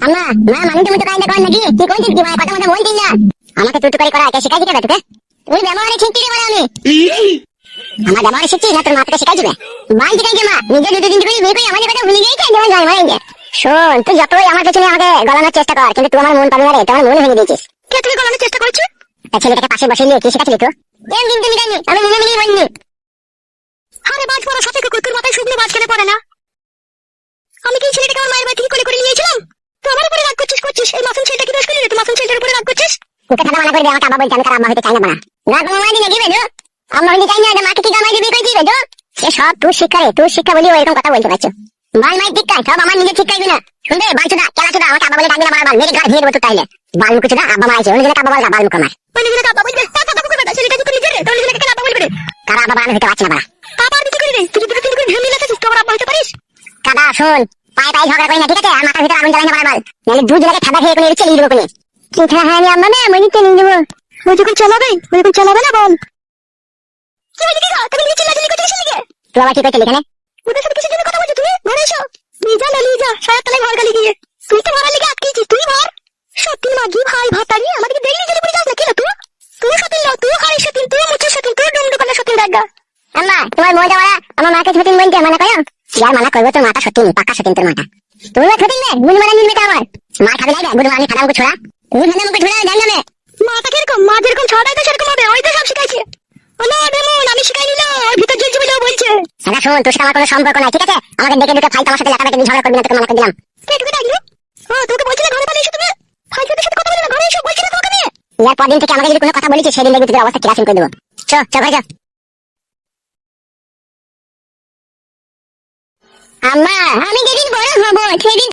আম্মা মা মানুষ মতো কাইন্ডা কর নাকি কি কইছিস কি মানে কথা মতো বলছিস না আমাকে তুই করে করা কে শিখাই দিতে তোকে তুই ব্যবহারে শিখতে রে বলে আমি আমার ব্যবহারে শিখছি না তোর মা তোকে শিখাই দিবে মাই শিখাই দে মা নিজে দুটো দিন করে বিয়ে করে আমাদের কথা ভুলে গেছিস তোমার জয় মারেঙ্গে শোন তুই যতই আমার পেছনে আমাকে গলানোর চেষ্টা কর কিন্তু তুই আমার মন পাবি না রে তোমার মন ভেঙে দিয়েছিস কে তুই গলানোর চেষ্টা করছিস তা ছেলেটাকে পাশে বসিয়ে নিয়ে কি শিখাচ্ছিলি তো এম দিন তুমি জানি আমি মনে মনে বলনি আরে বাজ পড়া সাথে কুকুর মাথায় শুকনো বাজ কেন পড়ে না আমি কি ছেলেটাকে আমার মায়ের বাড়ি থেকে কোলে করে নিয়েছিলাম তুই আমার উপরে রাগ করছিস এই মাসুম ছেলেটা কি দোষ করেছে তুই মাসুম ছেলেটার উপরে রাগ করছিস তোকে ঠান্ডা মানা করে দে আমাকে আব্বা বলতে আমি তার আম্মা হইতে চাই না মানা রাগ মামা দিনে কি বেজো আম্মা হইতে চাই না মাকে কি গামাই দিবি কই কি বেজো এ সব তুই শিক্ষা বলি এরকম কথা বলতে পারছো বাল মাই ঠিক কাই সব আমার নিজে ঠিক কাইবি না শুনবে বালচুদা কেলাচুদা আমাকে আব্বা বলে ডাকবি না বারবার মেরে গাড় ধীরে দেবো তুই তাইলে বাল মুকুচুদা আব্বা মারাইছে অন্য জনে আব্বা বলগা বাল মুখ আমার অন্য জনে আব্বা বলবে তা আব্বা করে বেটা ছেলেটা কি নিজে রে তোর জনে কেন আব্বা বলবে রে কারা আব্বা বানানো হইতে পারছ না বাড়া আবার কিছু করে রে তুই দুটো তিন করে ঝামেলা লাগাছিস তোর আব্বা হইতে পারিস কাদা শুন পায়ে পায়ে ঝগড়া করি না ঠিক আছে আর মাথার ভিতরে আগুন জ্বালাই না বারবার নাহলে দুই জনকে ঠাডা খেয়ে কোনে চলে দিব কোনে কি খেলা হয় আমি আম্মা না মনি চলে দিব ওই যখন চালাবে না বল কি হইছে কি তুমি নিচে লাগলি কত কিছু লাগে তুই আবার কি কইছিস এখানে ওদের সাথে কিছু জন্য কথা বলছিস তুমি ঘরে এসো লিজা সারা তলায় ঘর গালি গিয়ে তুই তো ঘরে লিগে আটকেছিস তুই ঘর সত্যি মাগি ভাই ভাতারি আমাদেরকে দেখলি গেলি পড়ে যাস না কি না তুই সত্যি লো তুই খালি সত্যি তুই মুছে সত্যি তুই ডুম দোকানে সত্যি দেখা আম্মা তোমার মজা ওরা আমার মাকে সত্যি বলতে মানা কয়ো ইয়ার মানা করবে তোর মাটা সত্যি পাকা সত্যি তোর মাটা তুমি সত্যি নে গুণ মানা নিবে আমার মা খাবে না গুণ মানি খাদাম কো ছোড়া তুই খাদাম কো ছোড়া জান না মাটা কিরকম মা যেরকম ছড়াই তো সেরকম হবে ওই তো সব শিখাইছে ওনা ডেমন আমি শিখাই নিলাম ওই ভিতর জ্বলছে বলে বলছে সাদা শুন তোর সাথে আমার কোনো সম্পর্ক নাই ঠিক আছে আমাকে ডেকে ডেকে ফাইল আমার সাথে লাগাতে ঝগড়া করবি না তোকে মানা করে দিলাম কে তোকে ডাকলো তোকে বলছিলে ঘরে পালিয়ে এসো তুমি ফাইলের সাথে কথা বলে না ঘরে এসো বলছিলে তোমাকে নিয়ে ইয়ার পরদিন থেকে আমাকে যদি কোনো কথা বলিস সেদিন দেখবি তোর অবস্থা কিরাসিন করে দেবো চ ঘরে যা আম্মা আমি যেদিন বড় হব সেদিন